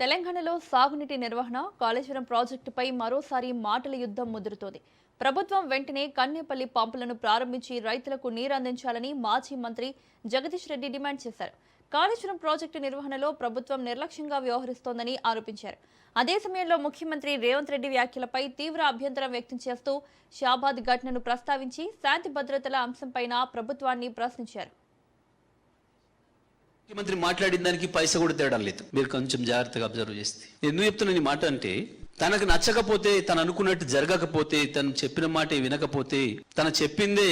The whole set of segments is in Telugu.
తెలంగాణలో సాగునీటి నిర్వహణ కాళేశ్వరం ప్రాజెక్టుపై మరోసారి మాటల యుద్ధం ముదురుతోంది. ప్రభుత్వం వెంటనే కన్నేపల్లి పంపులను ప్రారంభించి రైతులకు నీరు అందించాలని మాజీ మంత్రి జగదీష్ రెడ్డి డిమాండ్ చేశారు. కాళేశ్వరం ప్రాజెక్టు నిర్వహణలో ప్రభుత్వం నిర్లక్ష్యంగా వ్యవహరిస్తోందని ఆరోపించారు. అదే సమయంలో ముఖ్యమంత్రి రేవంత్ రెడ్డి వ్యాఖ్యలపై తీవ్ర అభ్యంతరం వ్యక్తం చేస్తూ షాబాద్ ఘటనను ప్రస్తావించి శాంతి భద్రతల అంశంపైన ప్రభుత్వాన్ని ప్రశ్నించారు. ముఖ్యమంత్రి మాట్లాడిన దానికి పైసా కూడా తేడా లేదు. మీరు కొంచెం జాగ్రత్తగా అబ్జర్వ్ చేస్తే ఎందుకు చెప్తున్నా ఈ మాట అంటే, తనకు నచ్చకపోతే, తను అనుకున్నట్టు జరగకపోతే, తను చెప్పిన మాట వినకపోతే, తను చెప్పిందే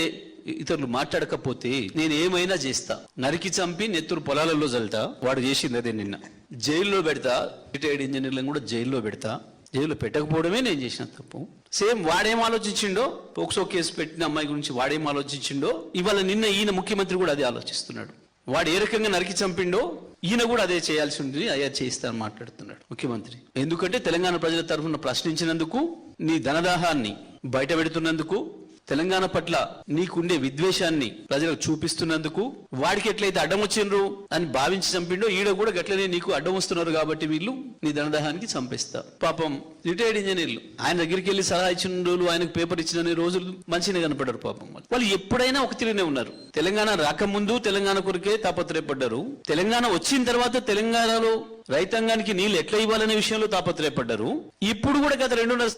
ఇతరులు మాట్లాడకపోతే నేను ఏమైనా చేస్తా, నరికి చంపి నెత్తురు పొలాలలో చల్లుతా. వాడు చేసింది అదే. నిన్న జైల్లో పెడతా, రిటైర్డ్ ఇంజనీర్లను కూడా జైల్లో పెడతా. జైల్లో పెట్టకపోవడమే నేను చేసిన తప్పు. సేమ్ వాడేం ఆలోచించిండో, పోక్సో కేసు పెట్టిన అమ్మాయి గురించి వాడేం ఆలోచించిండో, ఇవాళ నిన్న ఈయన ముఖ్యమంత్రి కూడా అదే ఆలోచిస్తున్నాడు. వాడు ఏ రకంగా నరికి చంపిండో ఈయన కూడా అదే చేయాల్సి ఉంటుంది, అయ్యా చేయిస్తానని మాట్లాడుతున్నాడు ముఖ్యమంత్రి. ఎందుకంటే తెలంగాణ ప్రజల తరఫున ప్రశ్నించినందుకు, నీ ధనదాహాన్ని బయట పెడుతున్నందుకు, తెలంగాణ పట్ల నీకుండే విద్వేషాన్ని ప్రజలకు చూపిస్తున్నందుకు, వాడికి ఎట్లయితే అడ్డం వచ్చిండ్రు అని భావించి చంపిండో ఈడ కూడా గట్లనే నీకు అడ్డం వస్తున్నారు కాబట్టి వీళ్ళు నీ ధనదాహానికి చంపేస్తా. పాపం రిటైర్డ్ ఇంజనీర్లు ఆయన దగ్గరికి వెళ్ళి సలహా ఇచ్చిన రోజులు, ఆయనకు పేపర్ ఇచ్చిన రోజులు మంచిగా కనపడ్డారు. పాపం వాళ్ళు ఎప్పుడైనా ఒక తీరునే ఉన్నారు. తెలంగాణ రాకముందు తెలంగాణ కొరకే తాపత్రయపడ్డారు. తెలంగాణ వచ్చిన తర్వాత తెలంగాణలో రైతాంగానికి నీళ్లు ఎట్లా ఇవ్వాలనే విషయంలో తాపత్రయపడ్డారు. ఇప్పుడు కూడా గత 2.5